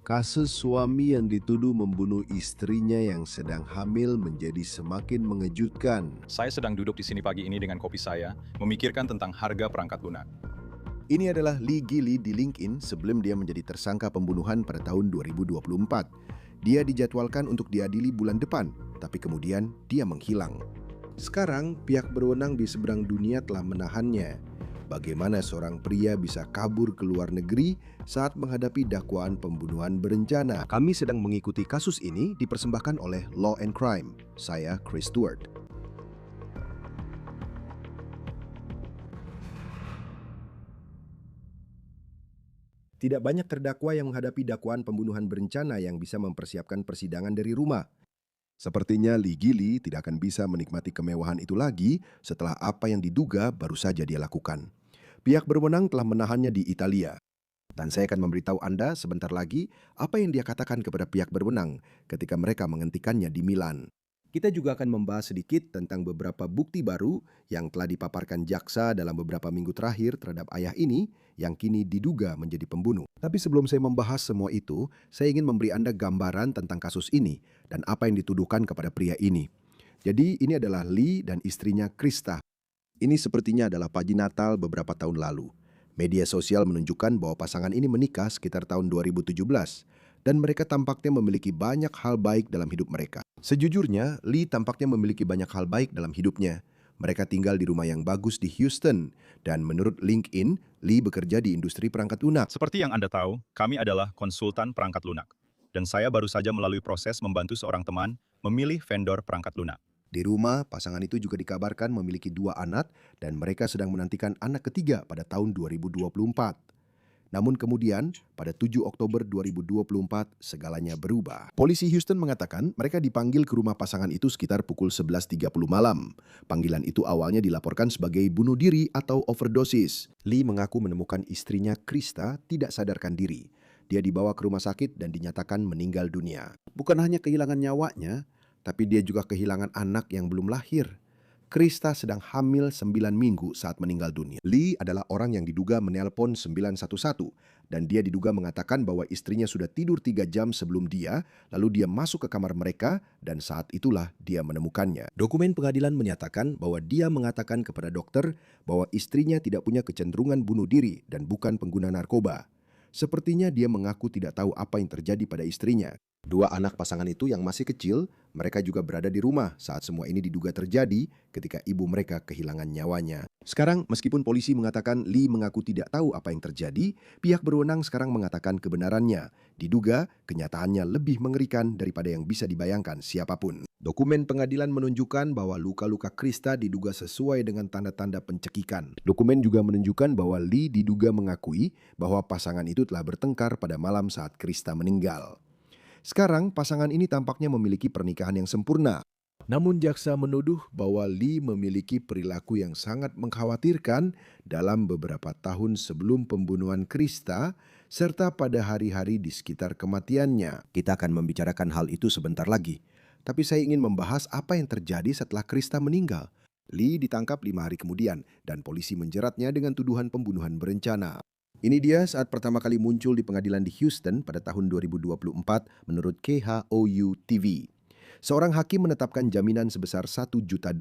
Kasus suami yang dituduh membunuh istrinya yang sedang hamil menjadi semakin mengejutkan. Saya sedang duduk di sini pagi ini dengan kopi saya, memikirkan tentang harga perangkat lunak. Ini adalah Lee Gili di LinkedIn sebelum dia menjadi tersangka pembunuhan pada tahun 2024. Dia dijadwalkan untuk diadili bulan depan, tapi kemudian dia menghilang. Sekarang, pihak berwenang di seberang dunia telah menahannya. Bagaimana seorang pria bisa kabur ke luar negeri saat menghadapi dakwaan pembunuhan berencana? Kami sedang mengikuti kasus ini dipersembahkan oleh Law and Crime. Saya Chris Stewart. Tidak banyak terdakwa yang menghadapi dakwaan pembunuhan berencana yang bisa mempersiapkan persidangan dari rumah. Sepertinya Lee Gili tidak akan bisa menikmati kemewahan itu lagi setelah apa yang diduga baru saja dia lakukan. Pihak berwenang telah menahannya di Italia. Dan saya akan memberitahu Anda sebentar lagi apa yang dia katakan kepada pihak berwenang ketika mereka menghentikannya di Milan. Kita juga akan membahas sedikit tentang beberapa bukti baru yang telah dipaparkan jaksa dalam beberapa minggu terakhir terhadap ayah ini yang kini diduga menjadi pembunuh. Tapi sebelum saya membahas semua itu, saya ingin memberi Anda gambaran tentang kasus ini dan apa yang dituduhkan kepada pria ini. Jadi ini adalah Lee dan istrinya Krista. Ini sepertinya adalah pagi Natal beberapa tahun lalu. Media sosial menunjukkan bahwa pasangan ini menikah sekitar tahun 2017 dan mereka tampaknya memiliki banyak hal baik dalam hidup mereka. Sejujurnya, Lee tampaknya memiliki banyak hal baik dalam hidupnya. Mereka tinggal di rumah yang bagus di Houston dan menurut LinkedIn, Lee bekerja di industri perangkat lunak. Seperti yang Anda tahu, kami adalah konsultan perangkat lunak. Dan saya baru saja melalui proses membantu seorang teman memilih vendor perangkat lunak. Di rumah, pasangan itu juga dikabarkan memiliki 2 anak dan mereka sedang menantikan anak ketiga pada tahun 2024. Namun kemudian, pada 7 Oktober 2024, segalanya berubah. Polisi Houston mengatakan mereka dipanggil ke rumah pasangan itu sekitar pukul 11.30 malam. Panggilan itu awalnya dilaporkan sebagai bunuh diri atau overdosis. Lee mengaku menemukan istrinya Krista tidak sadarkan diri. Dia dibawa ke rumah sakit dan dinyatakan meninggal dunia. Bukan hanya kehilangan nyawanya, tapi dia juga kehilangan anak yang belum lahir. Krista sedang hamil 9 minggu saat meninggal dunia. Lee adalah orang yang diduga menelpon 911 dan dia diduga mengatakan bahwa istrinya sudah tidur 3 jam sebelum dia, lalu dia masuk ke kamar mereka dan saat itulah dia menemukannya. Dokumen pengadilan menyatakan bahwa dia mengatakan kepada dokter bahwa istrinya tidak punya kecenderungan bunuh diri dan bukan pengguna narkoba. Sepertinya dia mengaku tidak tahu apa yang terjadi pada istrinya. 2 anak pasangan itu yang masih kecil, mereka juga berada di rumah saat semua ini diduga terjadi ketika ibu mereka kehilangan nyawanya. Sekarang, meskipun polisi mengatakan Lee mengaku tidak tahu apa yang terjadi, pihak berwenang sekarang mengatakan kebenarannya. Diduga, kenyataannya lebih mengerikan daripada yang bisa dibayangkan siapapun. Dokumen pengadilan menunjukkan bahwa luka-luka Krista diduga sesuai dengan tanda-tanda pencekikan. Dokumen juga menunjukkan bahwa Lee diduga mengakui bahwa pasangan itu telah bertengkar pada malam saat Krista meninggal. Sekarang, pasangan ini tampaknya memiliki pernikahan yang sempurna. Namun jaksa menuduh bahwa Lee memiliki perilaku yang sangat mengkhawatirkan dalam beberapa tahun sebelum pembunuhan Krista, serta pada hari-hari di sekitar kematiannya. Kita akan membicarakan hal itu sebentar lagi. Tapi saya ingin membahas apa yang terjadi setelah Krista meninggal. Lee ditangkap 5 hari kemudian dan polisi menjeratnya dengan tuduhan pembunuhan berencana. Ini dia saat pertama kali muncul di pengadilan di Houston pada tahun 2024 menurut KHOU TV. Seorang hakim menetapkan jaminan sebesar $1 juta.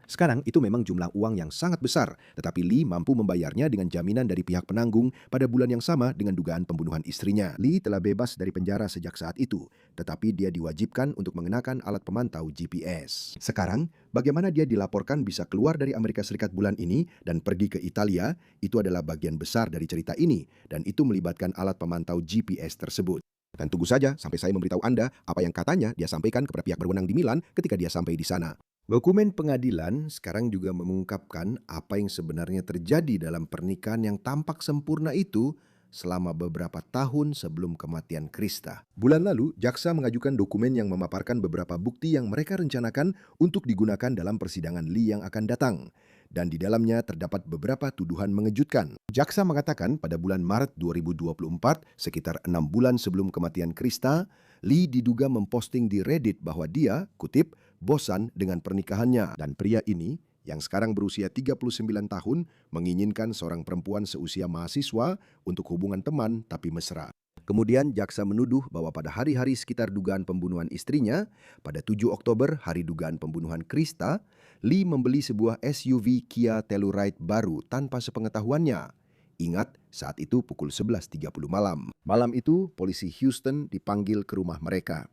Sekarang itu memang jumlah uang yang sangat besar, tetapi Lee mampu membayarnya dengan jaminan dari pihak penanggung pada bulan yang sama dengan dugaan pembunuhan istrinya. Lee telah bebas dari penjara sejak saat itu, tetapi dia diwajibkan untuk mengenakan alat pemantau GPS. Sekarang, bagaimana dia dilaporkan bisa keluar dari Amerika Serikat bulan ini dan pergi ke Italia, itu adalah bagian besar dari cerita ini, dan itu melibatkan alat pemantau GPS tersebut. Dan tunggu saja sampai saya memberitahu Anda apa yang katanya dia sampaikan kepada pihak berwenang di Milan ketika dia sampai di sana. Dokumen pengadilan sekarang juga mengungkapkan apa yang sebenarnya terjadi dalam pernikahan yang tampak sempurna itu selama beberapa tahun sebelum kematian Krista. Bulan lalu, jaksa mengajukan dokumen yang memaparkan beberapa bukti yang mereka rencanakan untuk digunakan dalam persidangan Lee yang akan datang. Dan di dalamnya terdapat beberapa tuduhan mengejutkan. Jaksa mengatakan pada bulan Maret 2024, sekitar 6 bulan sebelum kematian Krista, Lee diduga memposting di Reddit bahwa dia, kutip, bosan dengan pernikahannya. Dan pria ini, yang sekarang berusia 39 tahun, menginginkan seorang perempuan seusia mahasiswa untuk hubungan teman tapi mesra. Kemudian jaksa menuduh bahwa pada hari-hari sekitar dugaan pembunuhan istrinya, pada 7 Oktober, hari dugaan pembunuhan Krista, Lee membeli sebuah SUV Kia Telluride baru tanpa sepengetahuannya. Ingat, saat itu pukul 11.30 malam. Malam itu, polisi Houston dipanggil ke rumah mereka.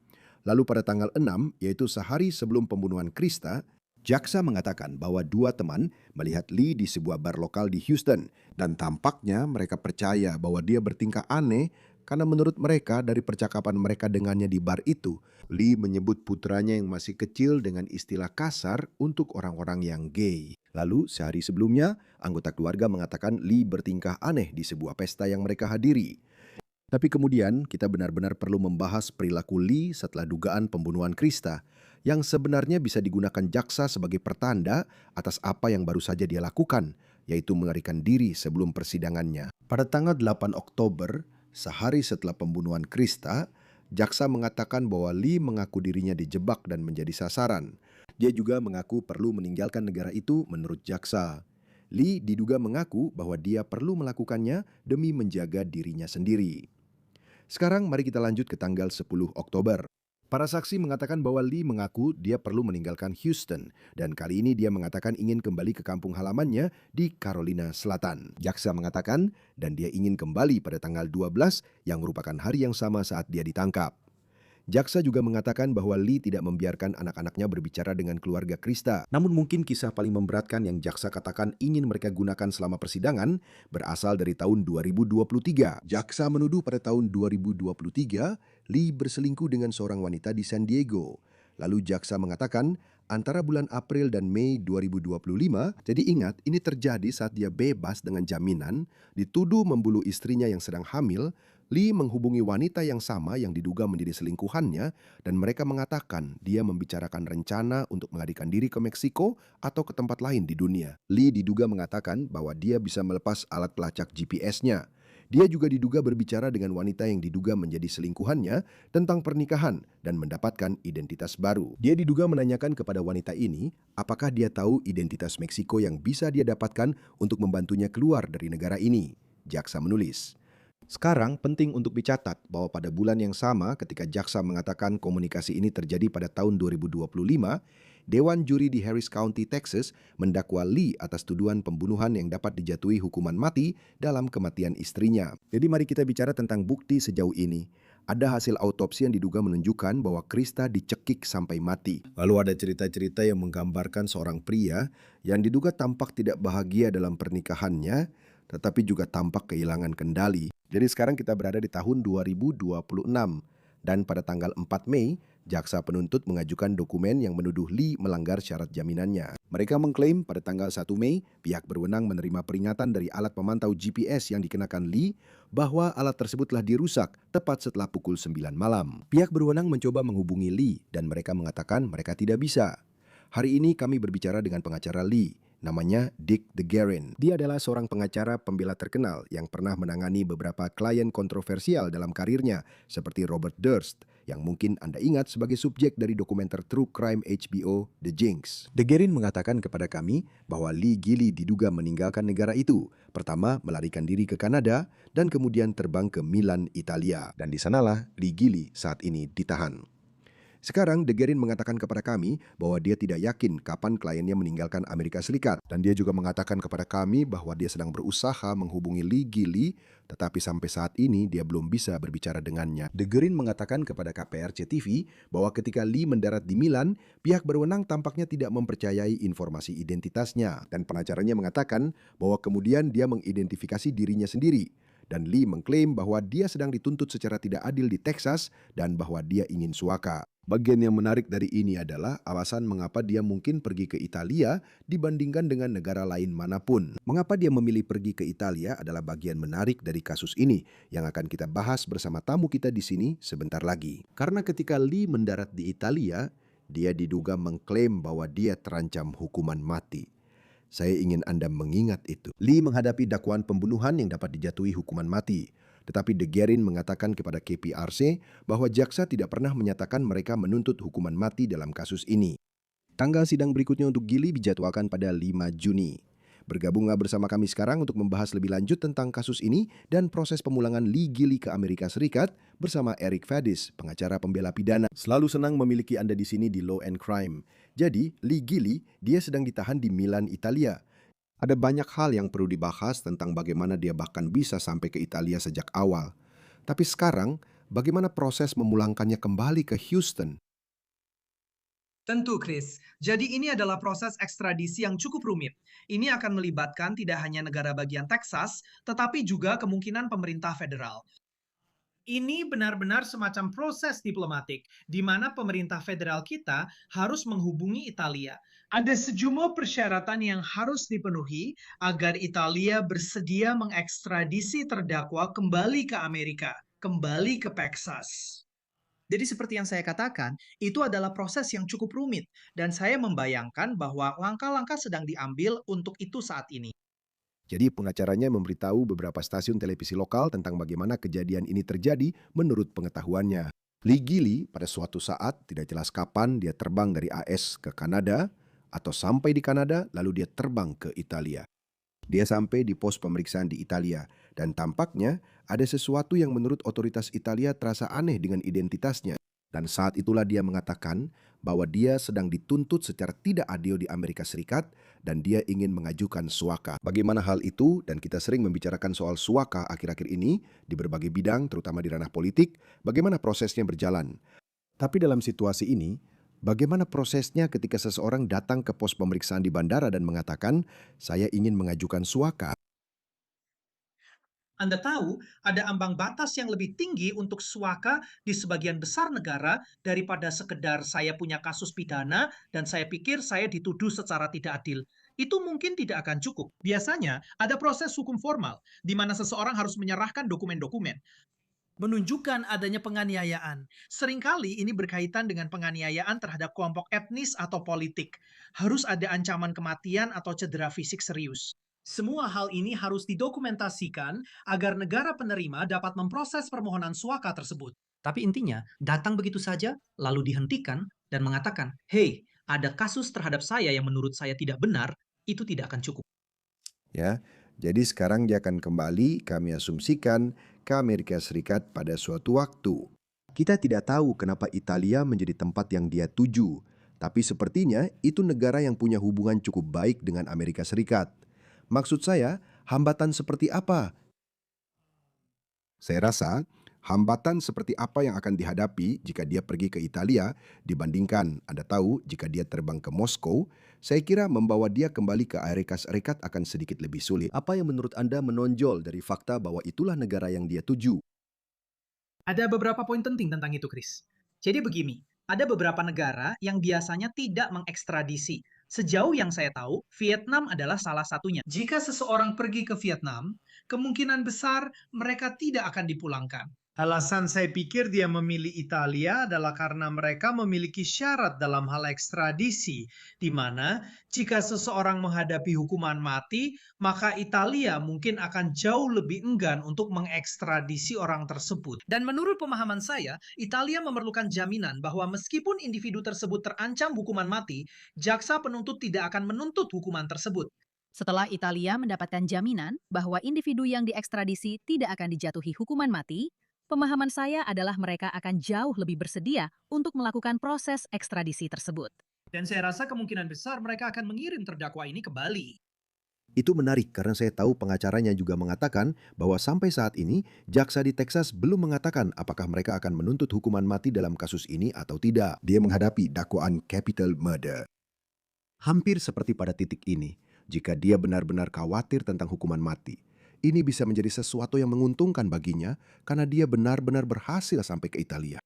Lalu pada tanggal 6, yaitu sehari sebelum pembunuhan Krista, jaksa mengatakan bahwa dua teman melihat Lee di sebuah bar lokal di Houston dan tampaknya mereka percaya bahwa dia bertingkah aneh karena menurut mereka dari percakapan mereka dengannya di bar itu, Lee menyebut putranya yang masih kecil dengan istilah kasar untuk orang-orang yang gay. Lalu sehari sebelumnya, anggota keluarga mengatakan Lee bertingkah aneh di sebuah pesta yang mereka hadiri. Tapi kemudian kita benar-benar perlu membahas perilaku Lee setelah dugaan pembunuhan Krista, yang sebenarnya bisa digunakan jaksa sebagai pertanda atas apa yang baru saja dia lakukan, yaitu melarikan diri sebelum persidangannya. Pada tanggal 8 Oktober, sehari setelah pembunuhan Krista, jaksa mengatakan bahwa Lee mengaku dirinya dijebak dan menjadi sasaran. Dia juga mengaku perlu meninggalkan negara itu menurut jaksa. Lee diduga mengaku bahwa dia perlu melakukannya demi menjaga dirinya sendiri. Sekarang mari kita lanjut ke tanggal 10 Oktober. Para saksi mengatakan bahwa Lee mengaku dia perlu meninggalkan Houston dan kali ini dia mengatakan ingin kembali ke kampung halamannya di Carolina Selatan. Jaksa mengatakan dan dia ingin kembali pada tanggal 12 yang merupakan hari yang sama saat dia ditangkap. Jaksa juga mengatakan bahwa Lee tidak membiarkan anak-anaknya berbicara dengan keluarga Krista. Namun mungkin kisah paling memberatkan yang jaksa katakan ingin mereka gunakan selama persidangan berasal dari tahun 2023. Jaksa menuduh pada tahun 2023, Lee berselingkuh dengan seorang wanita di San Diego. Lalu jaksa mengatakan antara bulan April dan Mei 2025, jadi ingat ini terjadi saat dia bebas dengan jaminan, dituduh membunuh istrinya yang sedang hamil. Lee menghubungi wanita yang sama yang diduga menjadi selingkuhannya dan mereka mengatakan dia membicarakan rencana untuk melarikan diri ke Meksiko atau ke tempat lain di dunia. Lee diduga mengatakan bahwa dia bisa melepas alat pelacak GPS-nya. Dia juga diduga berbicara dengan wanita yang diduga menjadi selingkuhannya tentang pernikahan dan mendapatkan identitas baru. Dia diduga menanyakan kepada wanita ini apakah dia tahu identitas Meksiko yang bisa dia dapatkan untuk membantunya keluar dari negara ini. Jaksa menulis. Sekarang penting untuk dicatat bahwa pada bulan yang sama ketika jaksa mengatakan komunikasi ini terjadi pada tahun 2025, Dewan Juri di Harris County, Texas mendakwa Lee atas tuduhan pembunuhan yang dapat dijatuhi hukuman mati dalam kematian istrinya. Jadi mari kita bicara tentang bukti sejauh ini. Ada hasil autopsi yang diduga menunjukkan bahwa Krista dicekik sampai mati. Lalu ada cerita-cerita yang menggambarkan seorang pria yang diduga tampak tidak bahagia dalam pernikahannya, tetapi juga tampak kehilangan kendali. Jadi sekarang kita berada di tahun 2026 dan pada tanggal 4 Mei, jaksa penuntut mengajukan dokumen yang menuduh Lee melanggar syarat jaminannya. Mereka mengklaim pada tanggal 1 Mei, pihak berwenang menerima peringatan dari alat pemantau GPS yang dikenakan Lee bahwa alat tersebut telah dirusak tepat setelah pukul 9 malam. Pihak berwenang mencoba menghubungi Lee dan mereka mengatakan mereka tidak bisa. Hari ini kami berbicara dengan pengacara Lee. Namanya Dick DeGuerin. Dia adalah seorang pengacara pembela terkenal yang pernah menangani beberapa klien kontroversial dalam karirnya seperti Robert Durst yang mungkin Anda ingat sebagai subjek dari dokumenter True Crime HBO The Jinx. DeGuerin mengatakan kepada kami bahwa Lee Gilley diduga meninggalkan negara itu. Pertama melarikan diri ke Kanada dan kemudian terbang ke Milan, Italia. Dan di sanalah Lee Gilley saat ini ditahan. Sekarang, DeGuerin mengatakan kepada kami bahwa dia tidak yakin kapan kliennya meninggalkan Amerika Serikat. Dan dia juga mengatakan kepada kami bahwa dia sedang berusaha menghubungi Lee Gilley, tetapi sampai saat ini dia belum bisa berbicara dengannya. DeGuerin mengatakan kepada KPRC TV bahwa ketika Lee mendarat di Milan, pihak berwenang tampaknya tidak mempercayai informasi identitasnya. Dan pengacaranya mengatakan bahwa kemudian dia mengidentifikasi dirinya sendiri. Dan Lee mengklaim bahwa dia sedang dituntut secara tidak adil di Texas dan bahwa dia ingin suaka. Bagian yang menarik dari ini adalah alasan mengapa dia mungkin pergi ke Italia dibandingkan dengan negara lain manapun. Mengapa dia memilih pergi ke Italia adalah bagian menarik dari kasus ini yang akan kita bahas bersama tamu kita di sini sebentar lagi. Karena ketika Lee mendarat di Italia, dia diduga mengklaim bahwa dia terancam hukuman mati. Saya ingin Anda mengingat itu. Lee menghadapi dakwaan pembunuhan yang dapat dijatuhi hukuman mati. Tetapi DeGuerin mengatakan kepada KPRC bahwa jaksa tidak pernah menyatakan mereka menuntut hukuman mati dalam kasus ini. Tanggal sidang berikutnya untuk Gilley dijadwalkan pada 5 Juni. Bergabunglah bersama kami sekarang untuk membahas lebih lanjut tentang kasus ini dan proses pemulangan Lee Gili ke Amerika Serikat bersama Eric Fadis, pengacara pembela pidana. Selalu senang memiliki Anda di sini di Law and Crime. Jadi, Lee Gili, dia sedang ditahan di Milan, Italia. Ada banyak hal yang perlu dibahas tentang bagaimana dia bahkan bisa sampai ke Italia sejak awal. Tapi sekarang, bagaimana proses memulangkannya kembali ke Houston? Tentu, Chris. Jadi ini adalah proses ekstradisi yang cukup rumit. Ini akan melibatkan tidak hanya negara bagian Texas, tetapi juga kemungkinan pemerintah federal. Ini benar-benar semacam proses diplomatik, di mana pemerintah federal kita harus menghubungi Italia. Ada sejumlah persyaratan yang harus dipenuhi agar Italia bersedia mengekstradisi terdakwa kembali ke Amerika, kembali ke Texas. Jadi seperti yang saya katakan, itu adalah proses yang cukup rumit, dan saya membayangkan bahwa langkah-langkah sedang diambil untuk itu saat ini. Jadi pengacaranya memberitahu beberapa stasiun televisi lokal tentang bagaimana kejadian ini terjadi menurut pengetahuannya. Lee Gili pada suatu saat tidak jelas kapan dia terbang dari AS ke Kanada atau sampai di Kanada lalu dia terbang ke Italia. Dia sampai di pos pemeriksaan di Italia dan tampaknya ada sesuatu yang menurut otoritas Italia terasa aneh dengan identitasnya. Dan saat itulah dia mengatakan bahwa dia sedang dituntut secara tidak adil di Amerika Serikat dan dia ingin mengajukan suaka. Bagaimana hal itu? Dan kita sering membicarakan soal suaka akhir-akhir ini di berbagai bidang, terutama di ranah politik, bagaimana prosesnya berjalan. Tapi dalam situasi ini, bagaimana prosesnya ketika seseorang datang ke pos pemeriksaan di bandara dan mengatakan, saya ingin mengajukan suaka? Anda tahu, ada ambang batas yang lebih tinggi untuk suaka di sebagian besar negara daripada sekedar saya punya kasus pidana dan saya pikir saya dituduh secara tidak adil. Itu mungkin tidak akan cukup. Biasanya ada proses hukum formal di mana seseorang harus menyerahkan dokumen-dokumen, menunjukkan adanya penganiayaan. Seringkali ini berkaitan dengan penganiayaan terhadap kelompok etnis atau politik. Harus ada ancaman kematian atau cedera fisik serius. Semua hal ini harus didokumentasikan agar negara penerima dapat memproses permohonan suaka tersebut. Tapi intinya, datang begitu saja, lalu dihentikan dan mengatakan, "Hey, ada kasus terhadap saya yang menurut saya tidak benar," itu tidak akan cukup. Ya, jadi sekarang dia akan kembali, kami asumsikan, ke Amerika Serikat pada suatu waktu. Kita tidak tahu kenapa Italia menjadi tempat yang dia tuju, tapi sepertinya itu negara yang punya hubungan cukup baik dengan Amerika Serikat. Maksud saya, hambatan seperti apa? Saya rasa hambatan seperti apa yang akan dihadapi jika dia pergi ke Italia dibandingkan Anda tahu jika dia terbang ke Moskow, saya kira membawa dia kembali ke Amerika Serikat akan sedikit lebih sulit. Apa yang menurut Anda menonjol dari fakta bahwa itulah negara yang dia tuju? Ada beberapa poin penting tentang itu, Chris. Jadi begini, ada beberapa negara yang biasanya tidak mengekstradisi. Sejauh yang saya tahu, Vietnam adalah salah satunya. Jika seseorang pergi ke Vietnam, kemungkinan besar mereka tidak akan dipulangkan. Alasan saya pikir dia memilih Italia adalah karena mereka memiliki syarat dalam hal ekstradisi, di mana jika seseorang menghadapi hukuman mati, maka Italia mungkin akan jauh lebih enggan untuk mengekstradisi orang tersebut. Dan menurut pemahaman saya, Italia memerlukan jaminan bahwa meskipun individu tersebut terancam hukuman mati, jaksa penuntut tidak akan menuntut hukuman tersebut. Setelah Italia mendapatkan jaminan bahwa individu yang diekstradisi tidak akan dijatuhi hukuman mati, pemahaman saya adalah mereka akan jauh lebih bersedia untuk melakukan proses ekstradisi tersebut. Dan saya rasa kemungkinan besar mereka akan mengirim terdakwa ini ke Bali. Itu menarik karena saya tahu pengacaranya juga mengatakan bahwa sampai saat ini jaksa di Texas belum mengatakan apakah mereka akan menuntut hukuman mati dalam kasus ini atau tidak. Dia menghadapi dakwaan capital murder. Hampir seperti pada titik ini, jika dia benar-benar khawatir tentang hukuman mati, ini bisa menjadi sesuatu yang menguntungkan baginya karena dia benar-benar berhasil sampai ke Italia.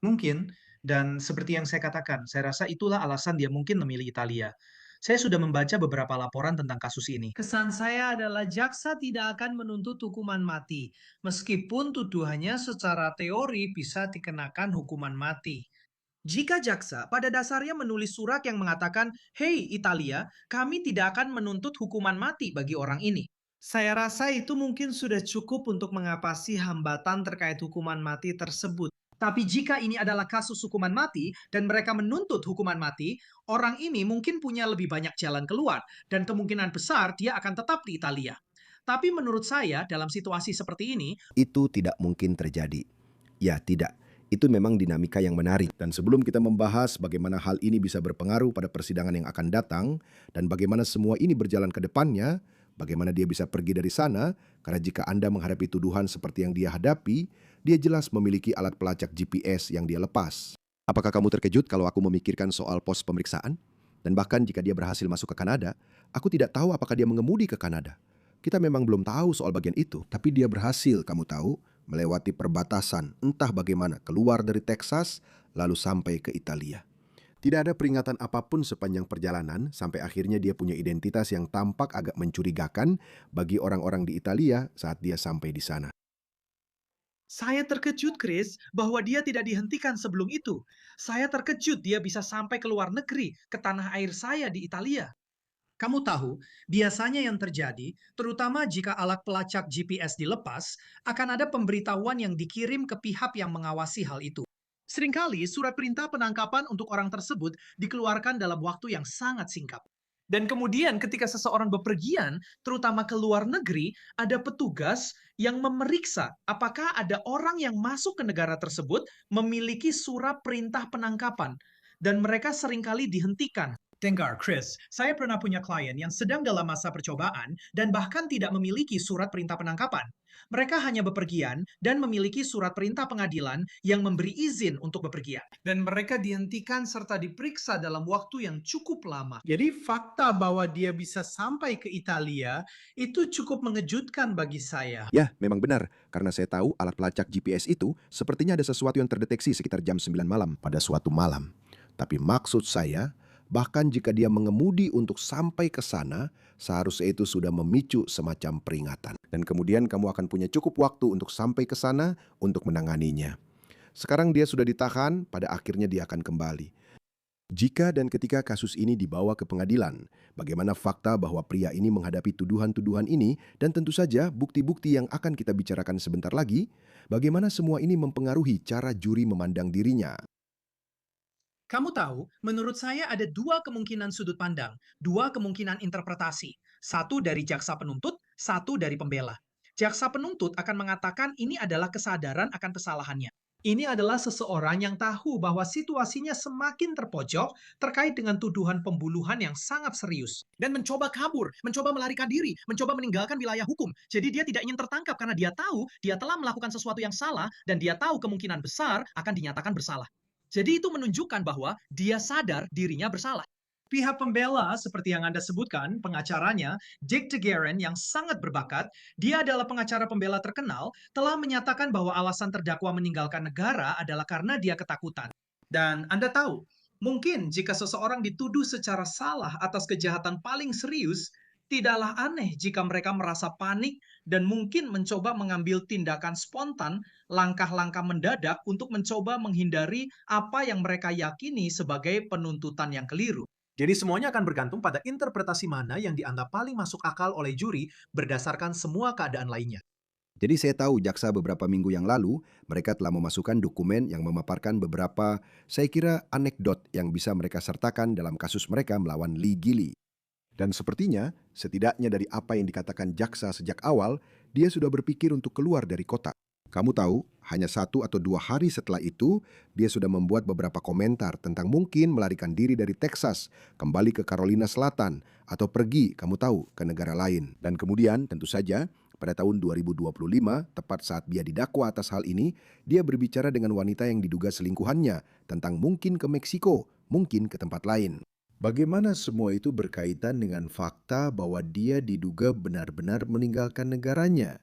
Mungkin, dan seperti yang saya katakan, saya rasa itulah alasan dia mungkin memilih Italia. Saya sudah membaca beberapa laporan tentang kasus ini. Kesan saya adalah jaksa tidak akan menuntut hukuman mati, meskipun tuduhannya secara teori bisa dikenakan hukuman mati. Jika jaksa pada dasarnya menulis surat yang mengatakan, "Hei Italia, kami tidak akan menuntut hukuman mati bagi orang ini." Saya rasa itu mungkin sudah cukup untuk mengatasi hambatan terkait hukuman mati tersebut. Tapi jika ini adalah kasus hukuman mati dan mereka menuntut hukuman mati, orang ini mungkin punya lebih banyak jalan keluar dan kemungkinan besar dia akan tetap di Italia. Tapi menurut saya dalam situasi seperti ini, Itu tidak mungkin terjadi. Ya, tidak. Itu memang dinamika yang menarik. Dan sebelum kita membahas bagaimana hal ini bisa berpengaruh pada persidangan yang akan datang, dan bagaimana semua ini berjalan ke depannya, bagaimana dia bisa pergi dari sana, karena jika Anda menghadapi tuduhan seperti yang dia hadapi, dia jelas memiliki alat pelacak GPS yang dia lepas. Apakah kamu terkejut kalau aku memikirkan soal pos pemeriksaan? Dan bahkan jika dia berhasil masuk ke Kanada, aku tidak tahu apakah dia mengemudi ke Kanada. Kita memang belum tahu soal bagian itu, tapi dia berhasil, kamu tahu, melewati perbatasan, entah bagaimana, keluar dari Texas, lalu sampai ke Italia. Tidak ada peringatan apapun sepanjang perjalanan, sampai akhirnya dia punya identitas yang tampak agak mencurigakan bagi orang-orang di Italia saat dia sampai di sana. saya terkejut, Chris, bahwa dia tidak dihentikan sebelum itu. Saya terkejut dia bisa sampai ke luar negeri, ke tanah air saya di Italia. Kamu tahu, biasanya yang terjadi, terutama jika alat pelacak GPS dilepas, akan ada pemberitahuan yang dikirim ke pihak yang mengawasi hal itu. Seringkali surat perintah penangkapan untuk orang tersebut dikeluarkan dalam waktu yang sangat singkat. Dan kemudian ketika seseorang bepergian, terutama ke luar negeri, ada petugas yang memeriksa apakah ada orang yang masuk ke negara tersebut memiliki surat perintah penangkapan. Dan mereka seringkali dihentikan. Dengar, Chris, saya pernah punya klien yang sedang dalam masa percobaan dan bahkan tidak memiliki surat perintah penangkapan. Mereka hanya bepergian dan memiliki surat perintah pengadilan yang memberi izin untuk bepergian. Dan mereka dihentikan serta diperiksa dalam waktu yang cukup lama. Jadi fakta bahwa dia bisa sampai ke Italia itu cukup mengejutkan bagi saya. Ya, memang benar, karena saya tahu alat pelacak GPS itu sepertinya ada sesuatu yang terdeteksi sekitar jam 9 malam pada suatu malam. Tapi maksud saya, bahkan jika dia mengemudi untuk sampai ke sana, seharusnya itu sudah memicu semacam peringatan. Dan kemudian kamu akan punya cukup waktu untuk sampai ke sana untuk menanganinya. Sekarang dia sudah ditahan, pada akhirnya dia akan kembali. Jika dan ketika kasus ini dibawa ke pengadilan, bagaimana fakta bahwa pria ini menghadapi tuduhan-tuduhan ini dan tentu saja bukti-bukti yang akan kita bicarakan sebentar lagi, bagaimana semua ini mempengaruhi cara juri memandang dirinya. Kamu tahu, menurut saya ada dua kemungkinan sudut pandang, dua kemungkinan interpretasi. Satu dari jaksa penuntut, satu dari pembela. Jaksa penuntut akan mengatakan ini adalah kesadaran akan kesalahannya. Ini adalah seseorang yang tahu bahwa situasinya semakin terpojok terkait dengan tuduhan pembunuhan yang sangat serius. Dan mencoba kabur, mencoba melarikan diri, mencoba meninggalkan wilayah hukum. Jadi dia tidak ingin tertangkap karena dia tahu dia telah melakukan sesuatu yang salah dan dia tahu kemungkinan besar akan dinyatakan bersalah. Jadi itu menunjukkan bahwa dia sadar dirinya bersalah. Pihak pembela, seperti yang Anda sebutkan, pengacaranya, Dick DeGuerin yang sangat berbakat, dia adalah pengacara pembela terkenal, telah menyatakan bahwa alasan terdakwa meninggalkan negara adalah karena dia ketakutan. Dan Anda tahu, mungkin jika seseorang dituduh secara salah atas kejahatan paling serius, tidaklah aneh jika mereka merasa panik dan mungkin mencoba mengambil tindakan spontan, langkah-langkah mendadak untuk mencoba menghindari apa yang mereka yakini sebagai penuntutan yang keliru. Jadi semuanya akan bergantung pada interpretasi mana yang dianggap paling masuk akal oleh juri berdasarkan semua keadaan lainnya. Jadi saya tahu jaksa beberapa minggu yang lalu, mereka telah memasukkan dokumen yang memaparkan beberapa, saya kira, anekdot yang bisa mereka sertakan dalam kasus mereka melawan Lee Gilly. Dan sepertinya, setidaknya dari apa yang dikatakan jaksa sejak awal, dia sudah berpikir untuk keluar dari kota. Kamu tahu, hanya 1 atau 2 hari setelah itu, dia sudah membuat beberapa komentar tentang mungkin melarikan diri dari Texas, kembali ke Carolina Selatan, atau pergi, kamu tahu, ke negara lain. Dan kemudian, tentu saja, pada tahun 2025, tepat saat dia didakwa atas hal ini, dia berbicara dengan wanita yang diduga selingkuhannya tentang mungkin ke Meksiko, mungkin ke tempat lain. Bagaimana semua itu berkaitan dengan fakta bahwa dia diduga benar-benar meninggalkan negaranya?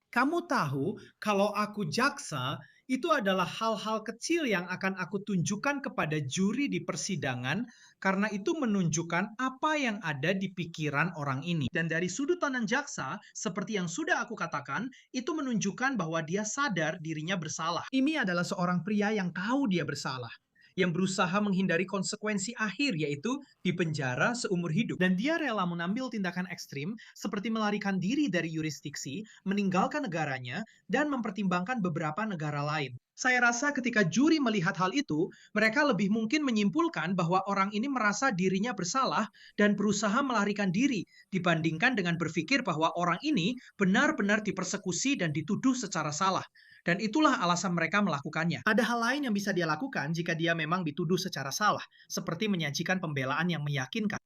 Kamu tahu, kalau aku jaksa, itu adalah hal-hal kecil yang akan aku tunjukkan kepada juri di persidangan karena itu menunjukkan apa yang ada di pikiran orang ini. Dan dari sudut pandang jaksa, seperti yang sudah aku katakan, itu menunjukkan bahwa dia sadar dirinya bersalah. Ini adalah seorang pria yang tahu dia bersalah. yang berusaha menghindari konsekuensi akhir, yaitu dipenjara seumur hidup. Dan dia rela mengambil tindakan ekstrim seperti melarikan diri dari yurisdiksi, meninggalkan negaranya, dan mempertimbangkan beberapa negara lain. Saya rasa ketika juri melihat hal itu, mereka lebih mungkin menyimpulkan bahwa orang ini merasa dirinya bersalah dan berusaha melarikan diri dibandingkan dengan berpikir bahwa orang ini benar-benar dipersekusi dan dituduh secara salah. Dan itulah alasan mereka melakukannya. Ada hal lain yang bisa dia lakukan jika dia memang dituduh secara salah, seperti menyajikan pembelaan yang meyakinkan.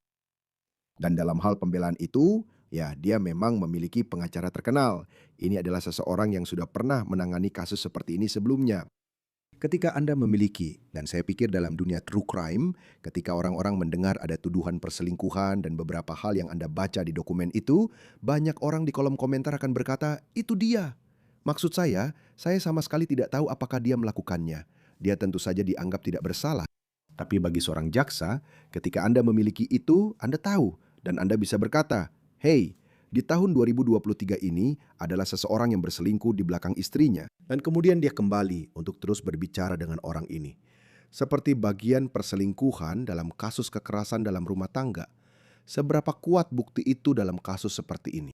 Dan dalam hal pembelaan itu, ya dia memang memiliki pengacara terkenal. Ini adalah seseorang yang sudah pernah menangani kasus seperti ini sebelumnya. Ketika Anda memiliki, dan saya pikir dalam dunia true crime, ketika orang-orang mendengar ada tuduhan perselingkuhan dan beberapa hal yang Anda baca di dokumen itu, banyak orang di kolom komentar akan berkata, itu dia. Maksud saya sama sekali tidak tahu apakah dia melakukannya. Dia tentu saja dianggap tidak bersalah. Tapi bagi seorang jaksa, ketika Anda memiliki itu, Anda tahu. Dan Anda bisa berkata, hey, di tahun 2023 ini adalah seseorang yang berselingkuh di belakang istrinya. Dan kemudian dia kembali untuk terus berbicara dengan orang ini. Seperti bagian perselingkuhan dalam kasus kekerasan dalam rumah tangga. Seberapa kuat bukti itu dalam kasus seperti ini?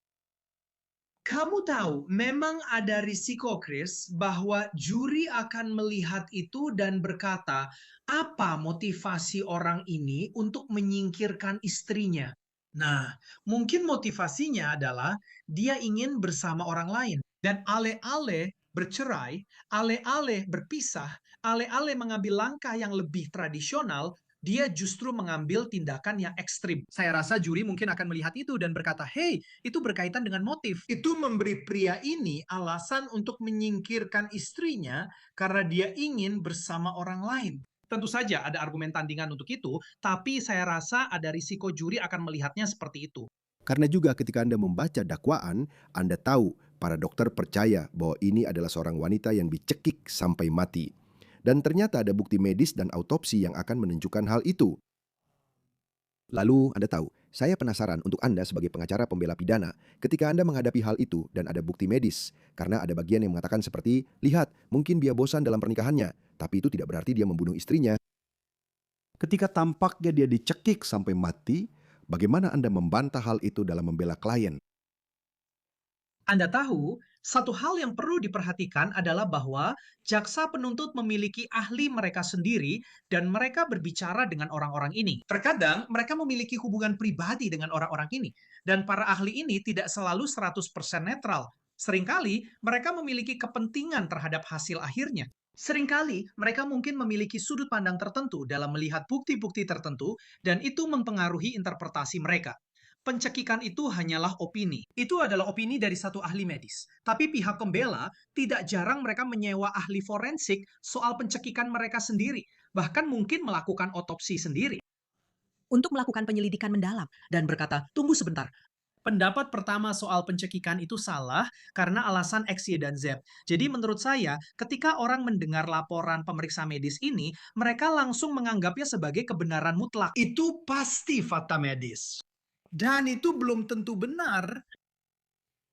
Kamu tahu, memang ada risiko, Chris, bahwa juri akan melihat itu dan berkata, apa motivasi orang ini untuk menyingkirkan istrinya? Nah, mungkin motivasinya adalah dia ingin bersama orang lain. Dan alih-alih bercerai, alih-alih berpisah, alih-alih mengambil langkah yang lebih tradisional, dia justru mengambil tindakan yang ekstrim. Saya rasa juri mungkin akan melihat itu dan berkata, hey, itu berkaitan dengan motif. Itu memberi pria ini alasan untuk menyingkirkan istrinya karena dia ingin bersama orang lain. Tentu saja ada argumen tandingan untuk itu, tapi saya rasa ada risiko juri akan melihatnya seperti itu. Karena juga ketika Anda membaca dakwaan, Anda tahu para dokter percaya bahwa ini adalah seorang wanita yang dicekik sampai mati. Dan ternyata ada bukti medis dan autopsi yang akan menunjukkan hal itu. Lalu Anda tahu, saya penasaran untuk Anda sebagai pengacara pembela pidana ketika Anda menghadapi hal itu dan ada bukti medis. Karena ada bagian yang mengatakan seperti, lihat, mungkin dia bosan dalam pernikahannya, tapi itu tidak berarti dia membunuh istrinya. Ketika tampaknya dia dicekik sampai mati, bagaimana Anda membantah hal itu dalam membela klien? Anda tahu, satu hal yang perlu diperhatikan adalah bahwa jaksa penuntut memiliki ahli mereka sendiri dan mereka berbicara dengan orang-orang ini. Terkadang mereka memiliki hubungan pribadi dengan orang-orang ini dan para ahli ini tidak selalu 100% netral. Seringkali mereka memiliki kepentingan terhadap hasil akhirnya. Seringkali mereka mungkin memiliki sudut pandang tertentu dalam melihat bukti-bukti tertentu dan itu mempengaruhi interpretasi mereka. Pencekikan itu hanyalah opini. Itu adalah opini dari satu ahli medis. Tapi pihak pembela tidak jarang mereka menyewa ahli forensik soal pencekikan mereka sendiri. Bahkan mungkin melakukan otopsi sendiri. Untuk melakukan penyelidikan mendalam. Dan berkata, tunggu sebentar. Pendapat pertama soal pencekikan itu salah karena alasan X, Y, dan Z. Jadi menurut saya, ketika orang mendengar laporan pemeriksa medis ini, mereka langsung menganggapnya sebagai kebenaran mutlak. Itu pasti fakta medis. Dan itu belum tentu benar.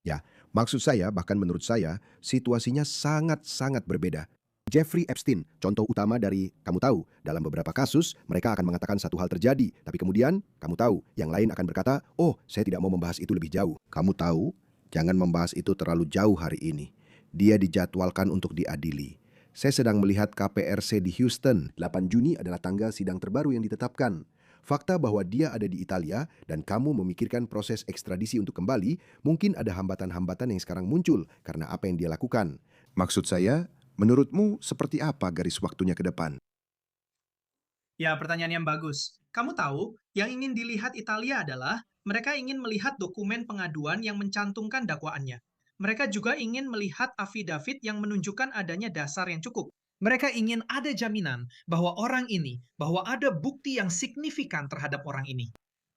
Ya, maksud saya, bahkan menurut saya, situasinya sangat-sangat berbeda. Jeffrey Epstein, contoh utama dari kamu tahu, dalam beberapa kasus, mereka akan mengatakan satu hal terjadi, tapi kemudian, kamu tahu, yang lain akan berkata, oh, saya tidak mau membahas itu lebih jauh. Kamu tahu, jangan membahas itu terlalu jauh hari ini. Dia dijadwalkan untuk diadili. Saya sedang melihat KPRC di Houston. 8 Juni adalah tanggal sidang terbaru yang ditetapkan. Fakta bahwa dia ada di Italia dan kamu memikirkan proses ekstradisi untuk kembali, mungkin ada hambatan-hambatan yang sekarang muncul karena apa yang dia lakukan. Maksud saya, menurutmu seperti apa garis waktunya ke depan? Ya, pertanyaan yang bagus. Kamu tahu, yang ingin dilihat Italia adalah mereka ingin melihat dokumen pengaduan yang mencantumkan dakwaannya. Mereka juga ingin melihat afidavit yang menunjukkan adanya dasar yang cukup. Mereka ingin ada jaminan bahwa orang ini, bahwa ada bukti yang signifikan terhadap orang ini.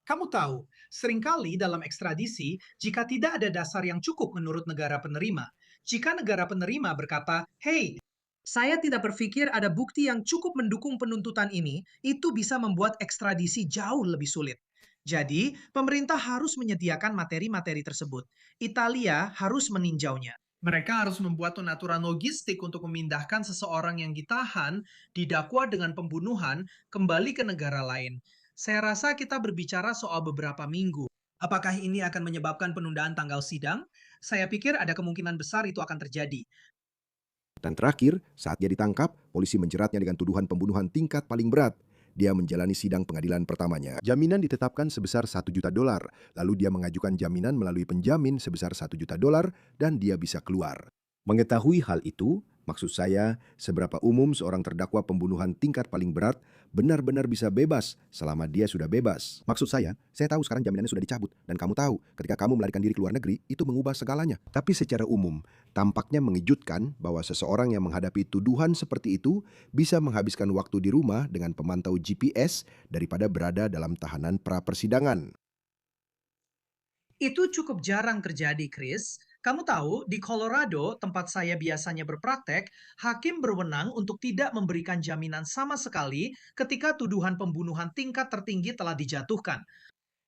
Kamu tahu, seringkali dalam ekstradisi, jika tidak ada dasar yang cukup menurut negara penerima, jika negara penerima berkata, hey, saya tidak berpikir ada bukti yang cukup mendukung penuntutan ini, itu bisa membuat ekstradisi jauh lebih sulit. Jadi, pemerintah harus menyediakan materi-materi tersebut. Italia harus meninjaunya. Mereka harus membuat aturan logistik untuk memindahkan seseorang yang ditahan, didakwa dengan pembunuhan, kembali ke negara lain. Saya rasa kita berbicara soal beberapa minggu. Apakah ini akan menyebabkan penundaan tanggal sidang? Saya pikir ada kemungkinan besar itu akan terjadi. Dan terakhir, saat dia ditangkap, polisi menjeratnya dengan tuduhan pembunuhan tingkat paling berat. Dia menjalani sidang pengadilan pertamanya. Jaminan ditetapkan sebesar $1 juta, lalu dia mengajukan jaminan melalui penjamin sebesar $1 juta dan dia bisa keluar. Mengetahui hal itu, maksud saya, seberapa umum seorang terdakwa pembunuhan tingkat paling berat benar-benar bisa bebas selama dia sudah bebas. Maksud saya tahu sekarang jaminannya sudah dicabut, dan kamu tahu ketika kamu melarikan diri ke luar negeri, itu mengubah segalanya. Tapi secara umum, tampaknya mengejutkan bahwa seseorang yang menghadapi tuduhan seperti itu bisa menghabiskan waktu di rumah dengan pemantau GPS daripada berada dalam tahanan pra-persidangan. Itu cukup jarang terjadi, Chris. Kamu tahu, di Colorado, tempat saya biasanya berpraktek, hakim berwenang untuk tidak memberikan jaminan sama sekali ketika tuduhan pembunuhan tingkat tertinggi telah dijatuhkan.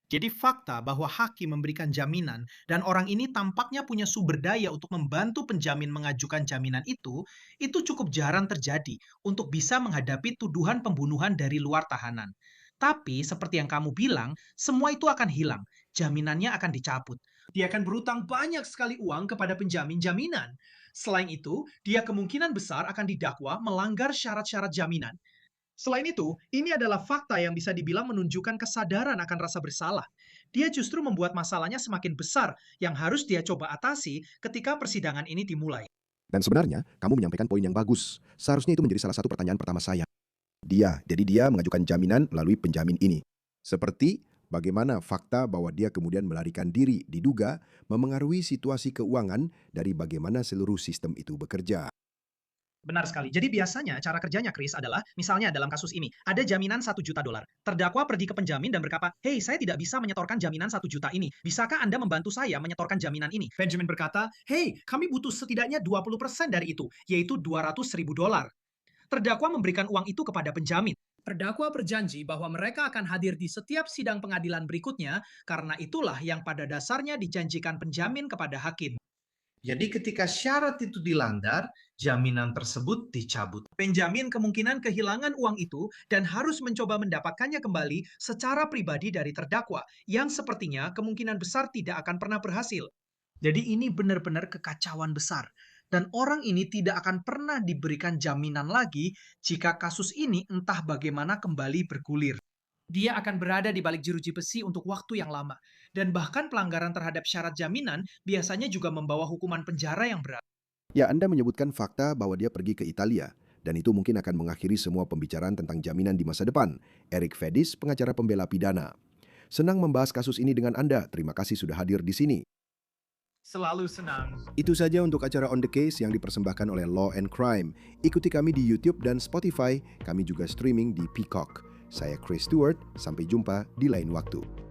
Jadi fakta bahwa hakim memberikan jaminan dan orang ini tampaknya punya sumber daya untuk membantu penjamin mengajukan jaminan itu cukup jarang terjadi untuk bisa menghadapi tuduhan pembunuhan dari luar tahanan. Tapi seperti yang kamu bilang, semua itu akan hilang. Jaminannya akan dicabut. Dia akan berutang banyak sekali uang kepada penjamin jaminan. Selain itu, dia kemungkinan besar akan didakwa melanggar syarat-syarat jaminan. Selain itu, ini adalah fakta yang bisa dibilang menunjukkan kesadaran akan rasa bersalah. Dia justru membuat masalahnya semakin besar yang harus dia coba atasi ketika persidangan ini dimulai. Dan sebenarnya, kamu menyampaikan poin yang bagus. Seharusnya itu menjadi salah satu pertanyaan pertama saya. Jadi dia mengajukan jaminan melalui penjamin ini. Seperti bagaimana fakta bahwa dia kemudian melarikan diri diduga memengaruhi situasi keuangan dari bagaimana seluruh sistem itu bekerja. Benar sekali. Jadi biasanya cara kerjanya, Chris, adalah misalnya dalam kasus ini, ada jaminan $1 juta. Terdakwa pergi ke penjamin dan berkata, "Hei, saya tidak bisa menyetorkan jaminan $1 juta ini. Bisakah Anda membantu saya menyetorkan jaminan ini?" Benjamin berkata, "Hei, kami butuh setidaknya 20% dari itu, yaitu $200.000." Terdakwa memberikan uang itu kepada penjamin. Terdakwa berjanji bahwa mereka akan hadir di setiap sidang pengadilan berikutnya, karena itulah yang pada dasarnya dijanjikan penjamin kepada hakim. Jadi ketika syarat itu dilanggar, jaminan tersebut dicabut. Penjamin kemungkinan kehilangan uang itu dan harus mencoba mendapatkannya kembali secara pribadi dari terdakwa, yang sepertinya kemungkinan besar tidak akan pernah berhasil. Jadi ini benar-benar kekacauan besar. Dan orang ini tidak akan pernah diberikan jaminan lagi jika kasus ini entah bagaimana kembali bergulir. Dia akan berada di balik jeruji besi untuk waktu yang lama. Dan bahkan pelanggaran terhadap syarat jaminan biasanya juga membawa hukuman penjara yang berat. Ya, Anda menyebutkan fakta bahwa dia pergi ke Italia, dan itu mungkin akan mengakhiri semua pembicaraan tentang jaminan di masa depan. Eric Fedis, pengacara pembela pidana. Senang membahas kasus ini dengan Anda. Terima kasih sudah hadir di sini. Selalu senang. Itu saja untuk acara On The Case yang dipersembahkan oleh Law and Crime. Ikuti kami di YouTube dan Spotify. Kami juga streaming di Peacock. Saya Chris Stewart, sampai jumpa di lain waktu.